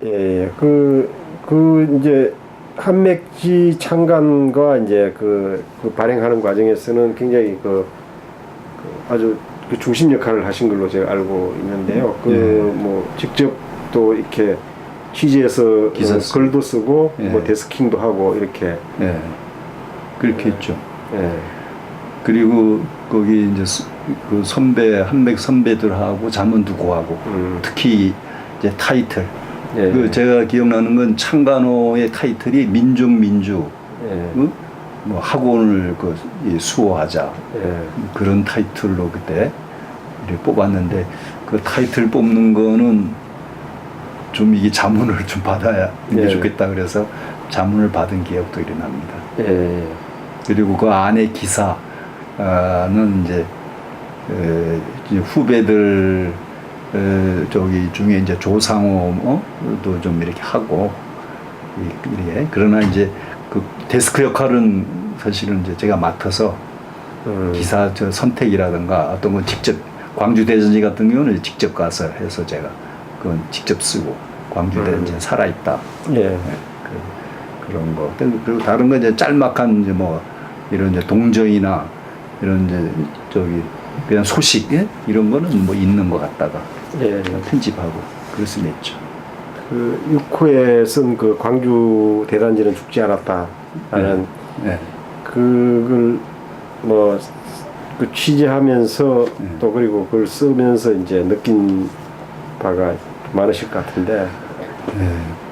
예, 이제 한맥지 창간과 이제 그 발행하는 과정에서는 굉장히 아주 그 중심 역할을 하신 걸로 제가 알고 있는데요. 뭐 직접 또 이렇게 취재해서 기사 글도 쓰고 뭐 데스킹도 하고 이렇게 그렇게 했죠. 예. 그리고 거기 이제 그 한맥 선배들하고 자문도 구하고 특히 이제 타이틀 그 제가 기억나는 건 창간호의 타이틀이 민중 뭐 학원을 수호하자 그런 타이틀로 그때 이렇게 뽑았는데 그 타이틀 뽑는 거는 좀 이게 자문을 좀 받아야 이게 좋겠다 그래서 자문을 받은 기억도 일어납니다. 그리고 그 안에 기사는 이제 후배들 저기 중에 이제 조상호도 좀 이렇게 하고 이렇게 그러나 이제 그 데스크 역할은 사실은 이제 제가 맡아서 기사 선택이라든가 어떤 건 직접 광주 대전지 같은 경우는 직접 가서 해서 제가 그건 직접 쓰고 광주 대전지 살아있다 그런 거 그리고 다른 건 이제 짤막한 이제 뭐 이런 이제 동정이나 이런 이제 저기 그냥 소식 이런 거는 뭐 있는 것 같다가 편집하고 그럴 수는 있죠. 그 6호에 쓴 그 광주 대단지는 죽지 않았다라는 그걸 뭐 그 취재하면서 또 그리고 그걸 쓰면서 이제 느낀 바가 많으실 것 같은데.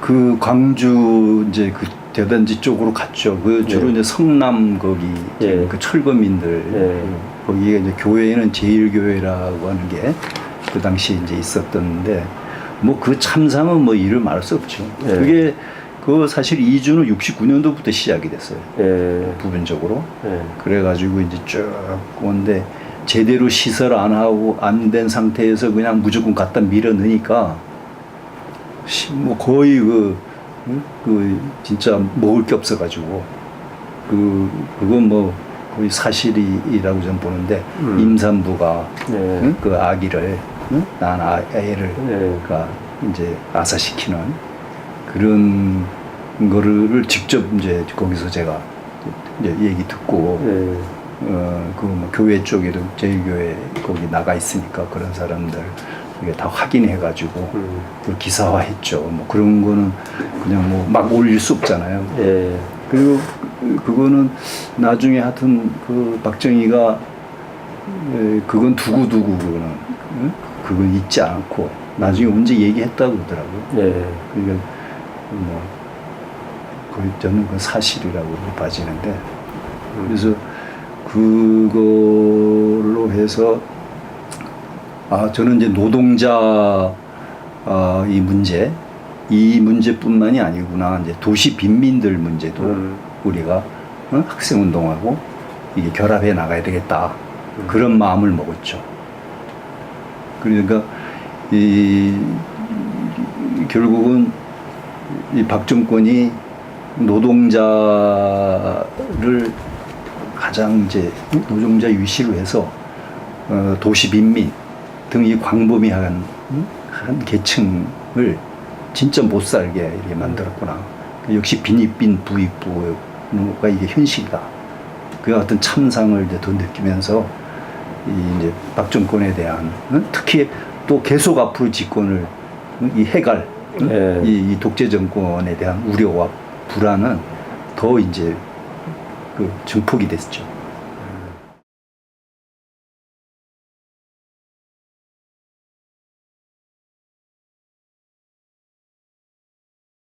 그 광주 이제 그 대단지 쪽으로 갔죠. 그 주로 이제 성남 거기 그 철거민들 거기에 이제 교회는 제일교회라고 하는 게 그 당시 이제 있었던데 뭐 그 참상은 뭐 이를 말할 수 없죠. 그게 그 사실 이주는 69년도부터 시작이 됐어요. 부분적으로. 그래가지고 이제 쭉 오는데 제대로 시설 안 하고 안 된 상태에서 그냥 무조건 갖다 밀어 넣으니까 뭐 거의 진짜 먹을 게 없어가지고 그건 뭐 거의 사실이라고 저는 보는데 임산부가 그 아기를 낳은 애를 이제 아사시키는 그런 거를 직접 이제 거기서 제가 이제 얘기 듣고 뭐 교회 쪽에도 제일교회 거기 나가 있으니까 그런 사람들 이게 다 확인해가지고 그 기사화했죠. 뭐 그런 거는 그냥 뭐 막 올릴 수 없잖아요. 그리고 그거는 나중에 하여튼 그 박정희가 그건 두고두고 그건 잊지 않고 나중에 언제 얘기했다고 그러더라고요. 그러니까 뭐 저는 그 사실이라고 봐지는데 그래서 그걸로 해서 저는 이제 노동자 이 문제뿐만이 아니구나. 이제 도시 빈민들 문제도 우리가 학생운동하고 이게 결합해 나가야 되겠다. 그런 마음을 먹었죠. 그러니까 결국은 이 박정권이 노동자를 가장 이제 노동자 위시로 해서 도시 빈민 등 이 광범위한 계층을 진짜 못 살게 이렇게 만들었구나. 역시 빈익빈 부익부가 이게 현실이다. 그 어떤 참상을 이제 더 느끼면서 이제 박정권에 대한 특히 또 계속 앞으로 집권을 이 해갈 이 독재 정권에 대한 우려와 불안은 더 이제 그 증폭이 됐죠.